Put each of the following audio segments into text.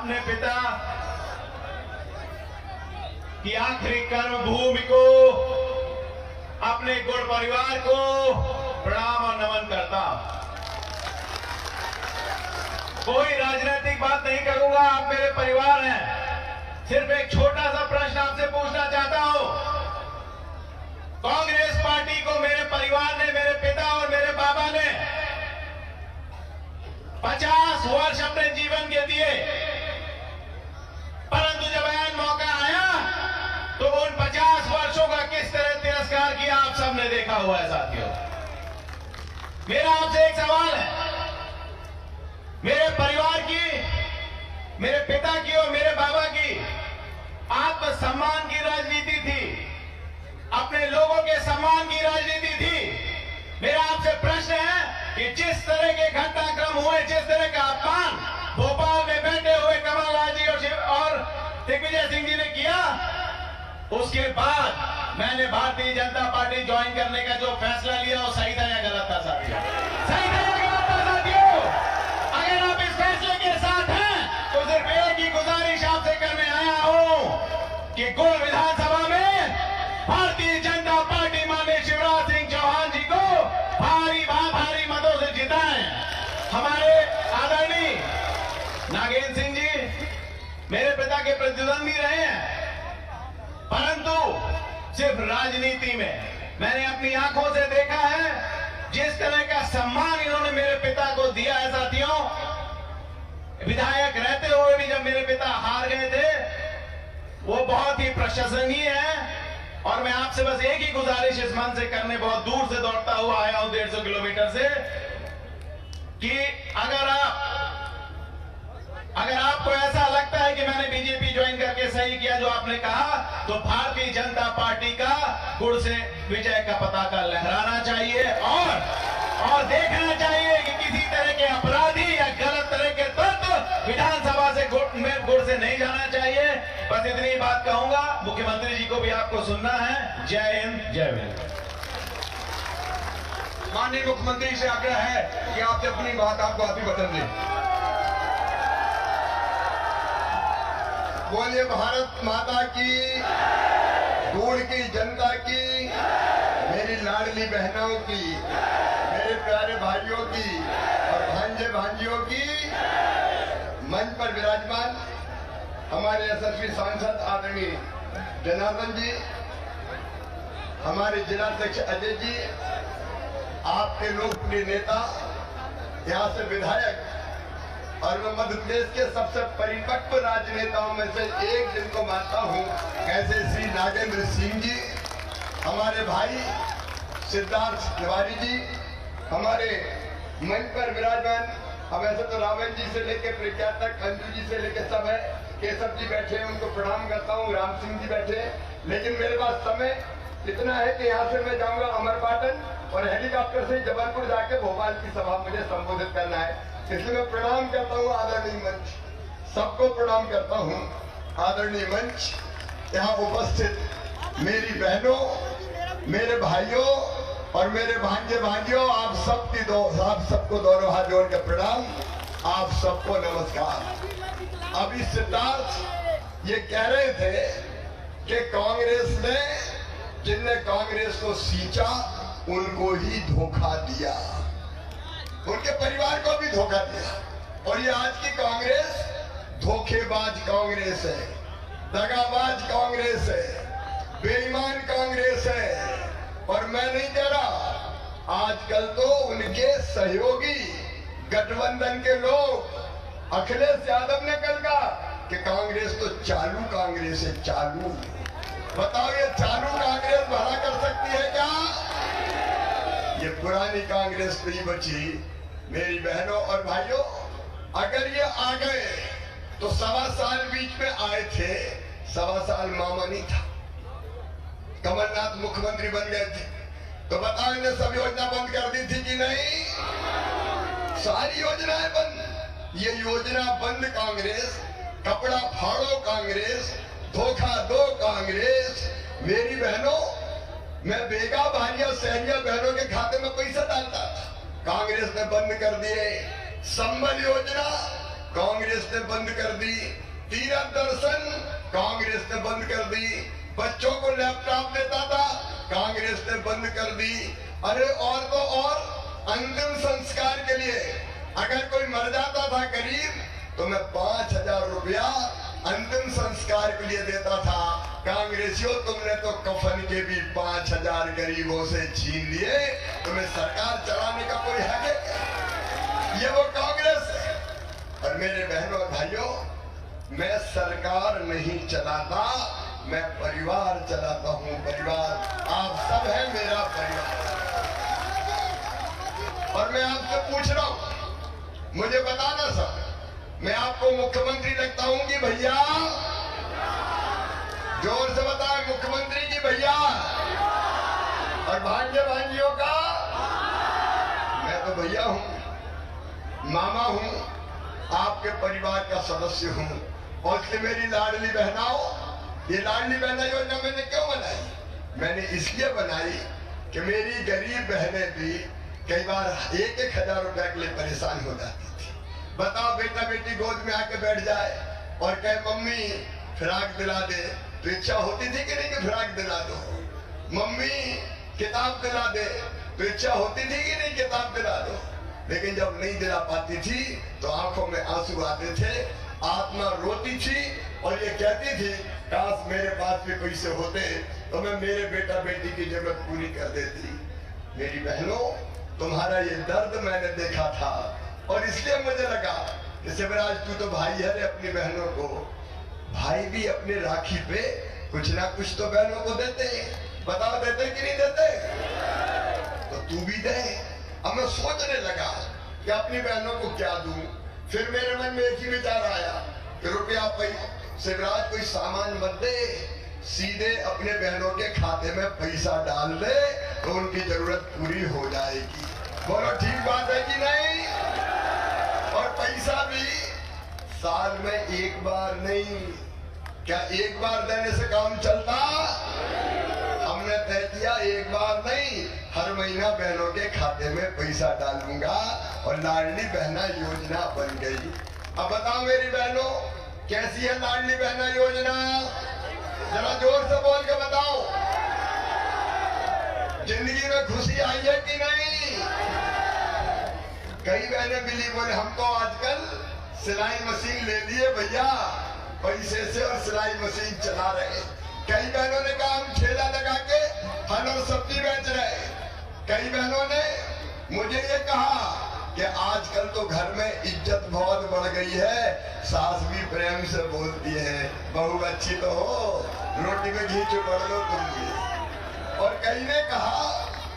अपने पिता की आखिरी कर्म भूमि को, अपने गुड़ परिवार को प्रणाम और नमन करता। कोई राजनीतिक बात नहीं करूंगा, आप मेरे परिवार हैं। सिर्फ एक छोटा सा प्रश्न आपसे पूछना चाहता हूं। कांग्रेस पार्टी को मेरे परिवार ने, मेरे पिता और मेरे बाबा ने 50 वर्ष अपने जीवन के दिए, परंतु जब ऐन मौका आया तो उन 50 वर्षों का किस तरह तिरस्कार किया आप सबने देखा हुआ है साथियों। मेरा आपसे एक सवाल है, मेरे परिवार की, मेरे पिता की और मेरे बाबा की आत्मसम्मान की राजनीति थी, अपने लोगों के सम्मान की राजनीति थी। मेरा आपसे प्रश्न है कि जिस तरह के घटनाक्रम हुए, जिस तरह का अपमान भोपाल में बैठे हुए कमलनाथ जी और दिग्विजय सिंह जी ने किया, उसके बाद मैंने भारतीय जनता पार्टी ज्वाइन करने का जो फैसला लिया वो सही था या गलत था साथियों? सही था या गलत था साथियों? अगर आप इस फैसले के साथ हैं तो सिर्फ एक ही गुजारिश आपसे करने आया हूं कि गुड़ विधानसभा में भारतीय जनता पार्टी माननीय शिवराज सिंह चौहान जी को भारी मतों से जिताएं। हमारे आदरणीय नागेंद्र सिंह जी मेरे पिता के प्रतिद्वंदी रहे हैं, परंतु सिर्फ राजनीति में मैंने अपनी आंखों से देखा है जिस तरह का सम्मान इन्होंने मेरे पिता को दिया है साथियों। विधायक रहते हुए भी जब मेरे पिता हार गए थे, वो बहुत ही प्रशंसनीय है। और मैं आपसे बस एक ही गुजारिश इस मन से करने, बहुत दूर से दौड़ता हुआ आया हूं 150 किलोमीटर से, कि अगर आपको ऐसा लगता है कि मैंने बीजेपी ज्वाइन करके सही किया जो आपने कहा, तो भारतीय जनता पार्टी का गुड़ से विजय का पताका लहराना चाहिए और देखना चाहिए कि किसी तरह के अपराधी या गलत तरह के तत्व विधानसभा से गुड़ से नहीं जाना चाहिए। बस इतनी बात कहूंगा। मुख्यमंत्री जी को भी आपको सुनना है। जय हिंद, जय भीम। माननीय मुख्यमंत्री से आग्रह है कि आपसे अपनी बात आपको आती बदल दें। बोलिए भारत माता की, गुड़ की जनता की, मेरी लाडली बहनों की, मेरे प्यारे भाइयों की और भांजे भांजियों की। मंच पर विराजमान हमारे यशस्वी सांसद आदरणीय जनार्दन जी, हमारे जिलाध्यक्ष अजय जी, आपके लोकप्रिय नेता, यहाँ से विधायक और मैं मध्य प्रदेश के सबसे परिपक्व राजनेताओं में से एक जिनको मानता हूँ, ऐसे श्री नागेंद्र सिंह जी, हमारे भाई सिद्धार्थ तिवारी जी, हमारे मंच पर विराजमान, हम ऐसे तो रावण जी से लेकर प्रज्ञा तक, अंजू जी से लेकर सब है, केशव जी बैठे हैं, उनको प्रणाम करता हूँ, राम सिंह जी बैठे हैं। लेकिन मेरे पास समय इतना है कि यहाँ से मैं जाऊंगा अमरपाटन और हेलीकॉप्टर से जबलपुर जाके भोपाल की सभा मुझे संबोधित करना है। इसलिए मैं प्रणाम करता हूँ आदरणीय मंच, सबको प्रणाम करता हूँ। आदरणीय मंच, यहाँ उपस्थित मेरी बहनों, मेरे भाइयों और मेरे भांजे भांजियों, आप सबको दोनों हाथ जोड़ के प्रणाम, आप सबको नमस्कार। अभी सिद्धार्थ ये कह रहे थे कि कांग्रेस ने, जिनने कांग्रेस को सींचा उनको ही धोखा दिया, उनके परिवार को भी धोखा दिया। और ये आज की कांग्रेस धोखेबाज कांग्रेस है, दगाबाज कांग्रेस है, बेईमान कांग्रेस है। और मैं नहीं कह रहा, आजकल तो उनके सहयोगी गठबंधन के लोग, अखिलेश यादव ने कल कहा कि कांग्रेस तो चालू कांग्रेस है, चालू। बताओ ये चालू कांग्रेस भला कर सकती है क्या? ये पुरानी कांग्रेस नहीं बची। मेरी बहनों और भाइयों, अगर ये आ गए तो 1.25 साल बीच में आए थे, 1.25 साल मामा नहीं था, कमलनाथ मुख्यमंत्री बन गए थे, तो बताओ इन्हें सब योजना बंद कर दी थी कि नहीं? सारी योजनाएं बंद। ये योजना बंद कांग्रेस, कपड़ा फाड़ो कांग्रेस, धोखा दो कांग्रेस। मेरी बहनों, मैं बेगा भाइयों सहरिया बहनों के खाते में पैसा डालता था, कांग्रेस ने बंद कर दिए। संबल योजना कांग्रेस ने बंद कर दी, तीर्थ दर्शन कांग्रेस ने बंद कर दी, बच्चों को लैपटॉप देता था कांग्रेस ने बंद कर दी। अरे और तो और अंतिम संस्कार के लिए अगर कोई मर जाता था गरीब तो मैं 5,000 रुपया अंतिम संस्कार के लिए देता था। कांग्रेसियों तुमने तो कफन के भी 5,000 गरीबों से छीन लिए, तुम्हें सरकार चलाने का कोई हक है? ये वो कांग्रेस है। और मेरे बहनों और भाइयों, मैं सरकार नहीं चलाता, मैं परिवार चलाता हूं। परिवार आप सब है मेरा परिवार। और मैं आपसे पूछ रहा हूं, मुझे बताना सर, मैं आपको मुख्यमंत्री लगता हूं कि भैया? जोर से बताएं, मुख्यमंत्री की भैया? और भांजे भांजियों का? मैं तो भैया हूं, मामा हूं, आपके परिवार का सदस्य हूं। और इसलिए मेरी लाडली बहनाओं, ये लाडली बहना योजना मैंने क्यों बनाई? मैंने इसलिए बनाई कि मेरी गरीब बहनें भी कई बार 1,000 रुपए के लिए परेशान हो जाती थी। बताओ, बेटा बेटी गोद में आके बैठ जाए और कहे मम्मी फ्राक दिला दे, तो इच्छा होती थी कि नहीं कि फ्राक दिला दो? मम्मी किताब दिला दे, तो इच्छा होती थी कि नहीं किताब दिला दो? लेकिन जब नहीं दिला पाती थी तो आंखों में आंसू आते थे, आत्मा रोती थी और ये कहती थी काश मेरे पास भी कोई से होते तो मैं मेरे बेटा बेटी की जरूरत पूरी कर देती। मेरी बहनों, तुम्हारा ये दर्द मैंने देखा था और इसलिए मुझे लगा कि शिवराज तू तो भाई है रे अपनी बहनों को। भाई भी अपने राखी पे कुछ ना कुछ तो बहनों को देते हैं। बताओ देते कि नहीं देते? तो तू भी दे। अब मैं सोचने लगा कि अपनी बहनों को क्या दूं। फिर मेरे मन में एक ही विचार आया कि रुपया शिवराज कोई सामान मत दे, सीधे अपने बहनों के खाते में पैसा डाल दे तो उनकी जरूरत पूरी हो जाएगी। बोलो ठीक बात है कि नहीं? और पैसा भी साल में एक बार नहीं। क्या एक बार देने से काम चलता? हमने तय किया एक बार नहीं, हर महीना बहनों के खाते में पैसा डालूंगा और लाडली बहना योजना बन गई। अब बताओ मेरी बहनों, कैसी है लाडली बहना योजना? जरा जोर से बोल के बताओ। जिंदगी में खुशी आई है कि नहीं? कई बहनें मिली, बोले हम तो आजकल सिलाई मशीन ले लिए भैया, पैसे से और सिलाई मशीन चला रहे। कई बहनों ने कहा हम ठेला लगा के फल और सब्जी बेच रहे। कई बहनों ने मुझे ये कहा कि आजकल तो घर में इज्जत बहुत बढ़ गई है, सास भी प्रेम से बोलती है बहू अच्छी तो हो, रोटी में घी चुपड़ लो तुम भी। और कई ने कहा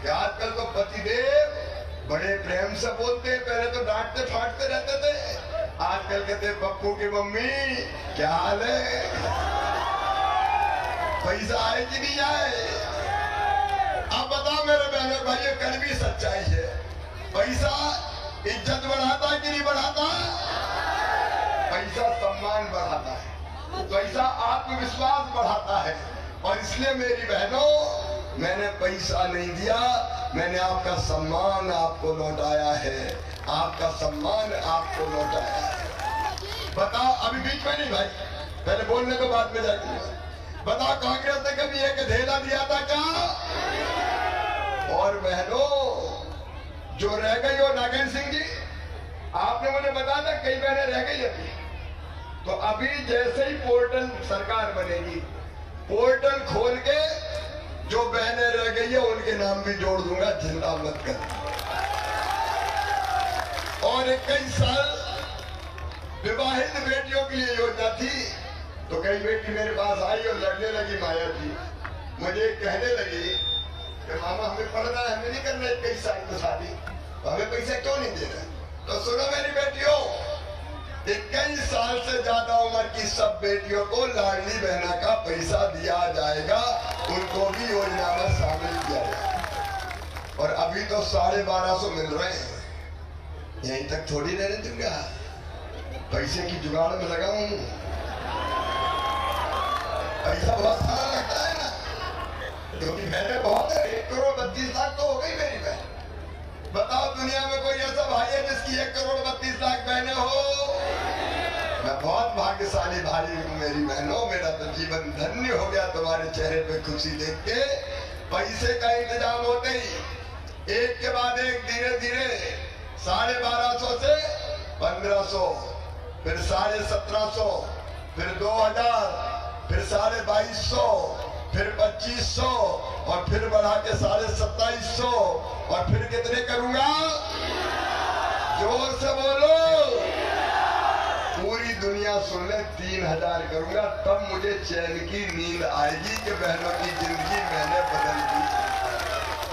कि आजकल तो पतिदेव बड़े प्रेम से बोलते हैं, पहले तो डांटते फाटते रहते थे, आजकल कहते पप्पू की मम्मी क्या हाल है, पैसा आए कि नहीं आए? अब बताओ मेरे बहनों भाइयों, कड़वी सच्चाई है। पैसा इज्जत बढ़ाता है कि नहीं बढ़ाता? पैसा सम्मान बढ़ाता है, पैसा आत्मविश्वास बढ़ाता है। और इसलिए मेरी बहनों, मैंने पैसा नहीं दिया, मैंने आपका सम्मान आपको लौटाया है, आपका सम्मान आपको लौटाया है। बताओ, अभी बीच में नहीं भाई, पहले बोलने को बाद में जाके बताओ, कांग्रेस ने कभी एक ढेला दिया था क्या? और बहनों, जो रह गई हो नागेंद्र सिंह जी, आपने मुझे बताया कई बहनें रह गई अभी, तो अभी जैसे ही पोर्टल सरकार बनेगी, पोर्टल खोल के जो बहनें रह गई है उनके नाम भी जोड़ दूंगा, चिंता मत कर। और 21 साल विवाहित बेटियों के लिए योजना थी, तो कई बेटी मेरे पास आई और लड़ने लगी माया जी, मुझे कहने लगी कि मामा हमें पढ़ना है, हमें नहीं करना 21 साल की शादी, तो हमें पैसा क्यों नहीं दे रहे? तो सुनो मेरी बेटियों, 21 साल से ज्यादा उम्र की सब बेटियों को लाडली बहना का पैसा दिया जाएगा, उनको भी योजना में शामिल किया जाएगा। और अभी तो 1250 मिल रहे हैं, यहीं तक थोड़ी रहने दूंगा, पैसे की जुगाड़ में लगा हूं। पैसा बहुत सारा लगता है ना, क्योंकि मैंने बहुत है, 1 करोड़ 32 लाख तो हो गई मेरी बहन। बताओ दुनिया में कोई ऐसा भाई है जिसकी 1 करोड़ 32 लाख बहनें हो? भाग्यशाली भाई हूँ मेरी बहनों, मेरा तो जीवन धन्य हो गया तुम्हारे चेहरे पे खुशी देख के। पैसे का इंतजाम होते ही एक के बाद एक धीरे धीरे 1250 से 1500, फिर 1750, फिर 2000, फिर 2250, फिर 2500 और फिर बढ़ा के 2750 और फिर कितने करूंगा? जोर से बोलो, पूरी दुनिया सुन ले, 3000 करूंगा, तब मुझे चैन की नींद आएगी कि बहनों की जिंदगी मैंने बदल दी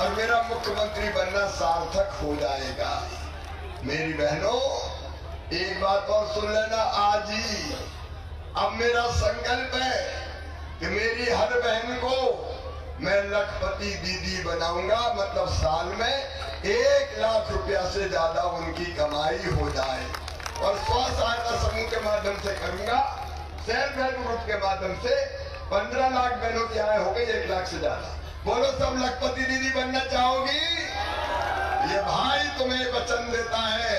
और मेरा मुख्यमंत्री बनना सार्थक हो जाएगा। मेरी बहनों एक बात और सुन लेना, आज ही अब मेरा संकल्प है कि मेरी हर बहन को मैं लखपति दीदी बनाऊंगा, मतलब साल में 1 लाख रुपया से ज्यादा उनकी कमाई हो जाए और स्व सहायता समूह के माध्यम से करूंगा, सेल्फ हेल्प ग्रुप के माध्यम से 15 लाख बहनों की आय हो गई 1 लाख से ज्यादा। बोलो सब लखपति दीदी बनना चाहोगी? ये भाई तुम्हें वचन देता है,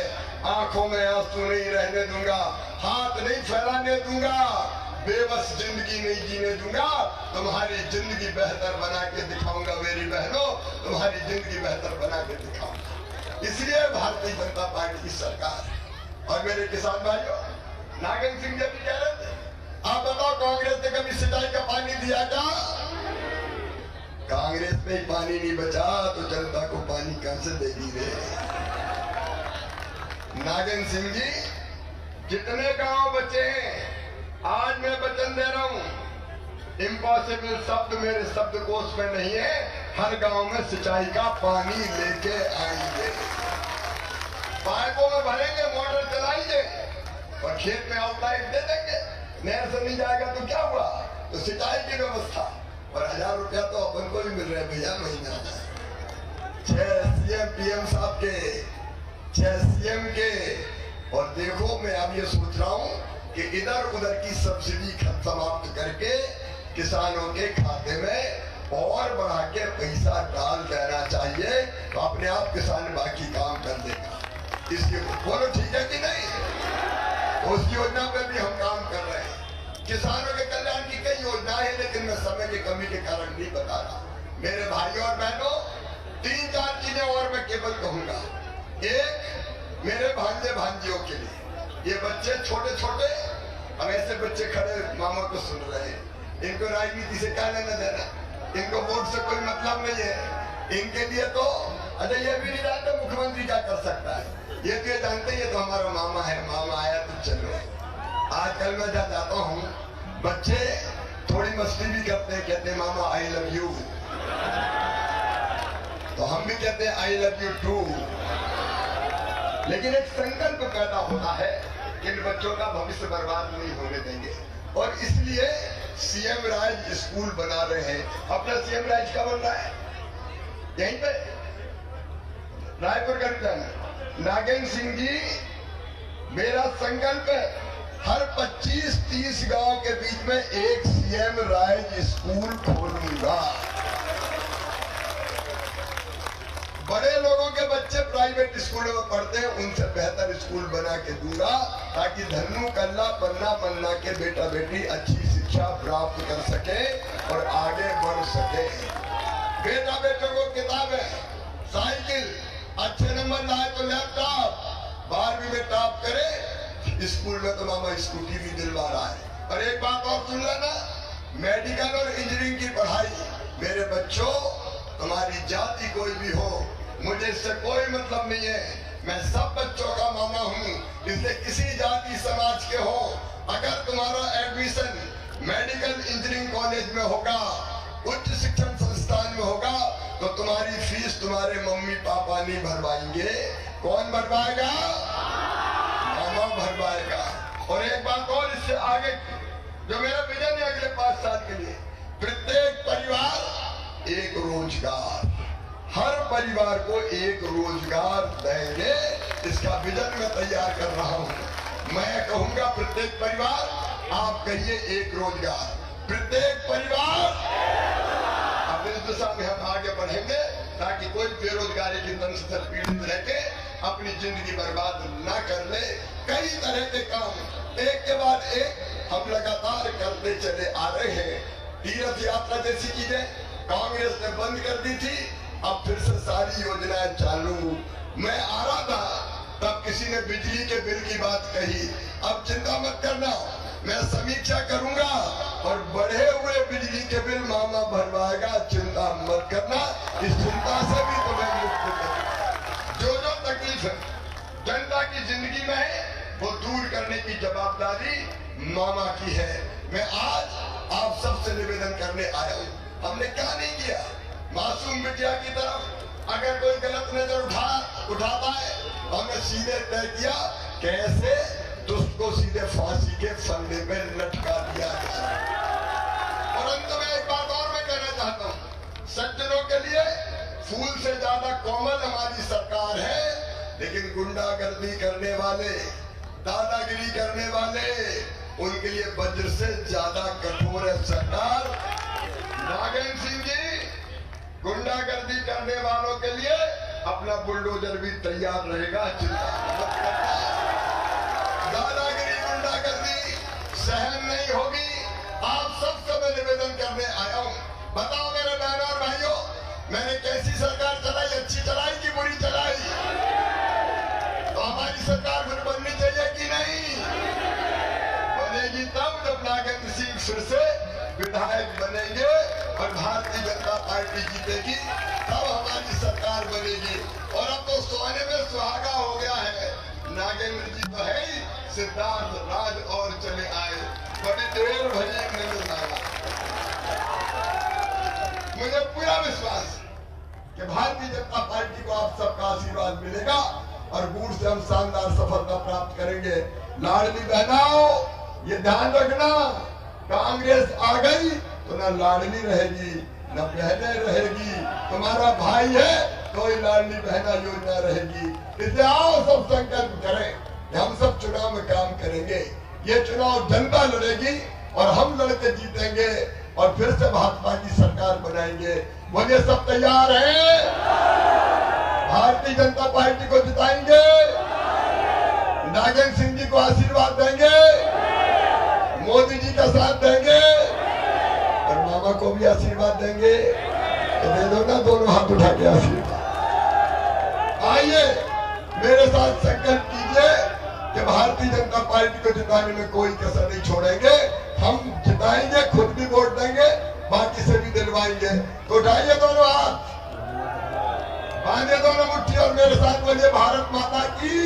आंखों में आंसू नहीं रहने दूंगा, हाथ नहीं फैलाने दूंगा, बेबस जिंदगी नहीं जीने दूंगा, तुम्हारी जिंदगी बेहतर बना के दिखाऊंगा मेरी बहनों, तुम्हारी जिंदगी बेहतर बना के दिखाऊंगा। इसलिए भारतीय जनता पार्टी की सरकार है। और मेरे किसान भाइयों, नागेंद्र सिंह जी भी कह रहे थे, आप बताओ कांग्रेस ने कभी सिंचाई का पानी दिया क्या? कांग्रेस में ही पानी नहीं बचा तो जनता को पानी कहां से देगी रे? नागेंद्र सिंह जी, जितने गांव बचे हैं आज मैं वचन दे रहा हूं, इम्पॉसिबल शब्द मेरे शब्दकोश में नहीं है, हर गांव में सिंचाई का पानी लेके आएंगे, पाइपों में भरेंगे, मोटर चलाएंगे और खेत में आउटलाइट दे देंगे। नहर से नहीं जाएगा तो क्या हुआ? तो सिंचाई की व्यवस्था और 1000 रुपया तो अपन को भी मिल रहा है भैया महीना। 6 सीएम पीएम साहब के, 6 सीएम के। और देखो मैं अब ये सोच रहा हूँ कि इधर उधर की सब्सिडी समाप्त करके किसानों के खाते में और बढ़ा के पैसा डाल देना चाहिए, तो अपने आप किसान बाकी काम कर देगा। इसकी बोलो ठीक है कि नहीं? तो उस योजना पे भी हम काम कर रहे हैं। किसानों के कल्याण की कई योजनाएं हैं, लेकिन मैं समय की कमी के कारण नहीं बता रहा। मेरे भाइयों और बहनों, 3-4 चीजें और मैं केवल कहूंगा। एक, मेरे भांजे भांजियों के लिए, ये बच्चे छोटे छोटे, अब ऐसे बच्चे खड़े मामा को सुन रहे हैं, इनको राजनीति से क्या लेना देना, इनको वोट से कोई मतलब नहीं है। इनके लिए तो अच्छा ये भी नहीं जानते मुख्यमंत्री क्या कर सकता है, ये तो ये जानते, ये तो हमारा मामा है, मामा आया तो चलो। आजकल मैं जब जाता हूँ, बच्चे थोड़ी मस्ती भी करते हैं, कहते हैं मामा आई लव यू, तो हम भी कहते हैं आई लव यू टू। लेकिन एक संकल्प पैदा होता है कि इन बच्चों का भविष्य बर्बाद नहीं होने देंगे, और इसलिए सीएम राज स्कूल बना रहे हैं। अपना सीएम राज का बन रहा है यहीं पे रायपुर का। नागेंद्र सिंह जी, मेरा संकल्प है हर 25-30 गांव के बीच में एक सीएम राज स्कूल खोलूंगा। बड़े लोगों के बच्चे प्राइवेट स्कूलों में पढ़ते हैं, उनसे बेहतर स्कूल बना के दूंगा, ताकि धन्नू कल्ला पन्ना मन्ना के बेटा बेटी अच्छी शिक्षा प्राप्त कर सके और आगे बढ़ सके। बेटा बेटों को किताबें, साइकिल, अच्छे नंबर लाए तो लैपटॉप, 12वीं में टॉप करे, स्कूल में तो मामा स्कूटी भी दिलवा रहा है। और एक बात और सुन लेना, मेडिकल और इंजीनियरिंग की पढ़ाई, मेरे बच्चों, तुम्हारी जाति कोई भी हो, मुझे इससे कोई मतलब नहीं है, मैं सब बच्चों का मामा हूँ, इसलिए किसी जाति समाज के हो, अगर तुम्हारा एडमिशन मेडिकल इंजीनियरिंग कॉलेज में होगा, उच्च शिक्षण संस्थान में होगा, तो तुम्हारी फीस तुम्हारे मम्मी पापा नहीं भरवाएंगे, कौन भरवाएगा? मामा भरवाएगा। और एक बात और, इससे आगे जो मेरा विजन है अगले 5 साल के लिए, प्रत्येक परिवार एक रोजगार, हर परिवार को एक रोजगार देंगे, इसका विजन मैं तैयार कर रहा हूं। मैं कहूंगा प्रत्येक परिवार आप कहिए एक रोजगार, प्रत्येक परिवार। अब इस दिशा में हम आगे बढ़ेंगे ताकि कोई बेरोजगारी की दंश से पीड़ित रहके अपनी जिंदगी बर्बाद ना कर ले। कई तरह के काम एक के बाद एक हम लगातार करते चले आ रहे हैं। तीर्थ यात्रा जैसी चीजें कांग्रेस ने बंद कर दी थी, अब फिर से सारी योजनाएं चालू। मैं आ रहा था तब किसी ने बिजली के बिल की बात कही, अब चिंता मत करना, मैं समीक्षा करूंगा और बढ़े हुए बिजली के बिल मामा भरवाएगा, चिंता मत करना, इस चिंता से भी तुम्हें मुक्त करूंगा। जो जो तकलीफ है जनता की जिंदगी में है वो दूर करने की जवाबदारी मामा की है। मैं आज आप सबसे निवेदन करने आया हूँ। हमने क्या नहीं किया, मासूम बिटिया की तरफ अगर कोई गलत नजर उठाता है तो हमने सीधे तय किया कैसे उसको सीधे फांसी के फंदे में लटका दिया जाए। और अंत में एक बात और मैं कहना चाहता हूँ, सज्जनों के लिए फूल से ज्यादा कोमल हमारी सरकार है, लेकिन गुंडागर्दी करने वाले, दादागिरी करने वाले, उनके लिए वज्र से ज्यादा कठोर है सरकार। नागेंद्र सिंह जी, गुंडागर्दी करने वालों के लिए अपना बुलडोजर भी तैयार रहेगा, चिंता मत करना। दादागिरी गुंडागर्दी सहन नहीं होगी। आप सबसे मैं निवेदन करने आया हूँ, बताओ मेरे बहनों और भाइयों, मैंने कैसी सरकार चलाई, अच्छी चलाई कि बुरी चलाई? तो हमारी सरकार फिर बननी चाहिए कि नहीं? बनेगी तब जब नागेंद्र सिंह फिर से विधायक बनेंगे और भारतीय जनता पार्टी जीतेगी, तब हमारी सरकार बनेगी। और अब तो सोने में सुहागा हो गया है, नागेंद्र जी तो है ही, सिद्धार्थ राज और चले आए, बड़ी देर भरी नहीं आया। मुझे पूरा विश्वास कि भारतीय जनता पार्टी को आप सबका आशीर्वाद मिलेगा और बूढ़ से हम शानदार सफलता प्राप्त करेंगे। लाडली बहनाओं, ये ध्यान रखना, कांग्रेस आ गई तो न लाडली रहेगी न बहने रहेगी। तुम्हारा भाई है तो ही लाडली बहना योजना रहेगी। इसलिए आओ सब संकल्प करें, हम सब चुनाव में काम करेंगे। ये चुनाव जनता लड़ेगी और हम लड़के जीतेंगे और फिर से भाजपा की सरकार बनाएंगे। बोलिए सब तैयार हैं? भारतीय जनता पार्टी को जिताएंगे, नागेंद्र सिंह जी को आशीर्वाद देंगे, मोदी जी का साथ देंगे और मामा को भी आशीर्वाद देंगे। तो दे दो ना दोनों हाथ उठा के आशीर्वाद। आइए मेरे साथ संकल्प कीजिए कि भारतीय जनता पार्टी को जिताने में कोई कसर नहीं छोड़ेंगे। हम जिताएंगे, खुद भी वोट देंगे, बाकी से भी दिलवाएंगे। तो उठाइए दोनों हाथ, बांधे दोनों मुट्ठी और मेरे साथ बोलिए भारत माता की।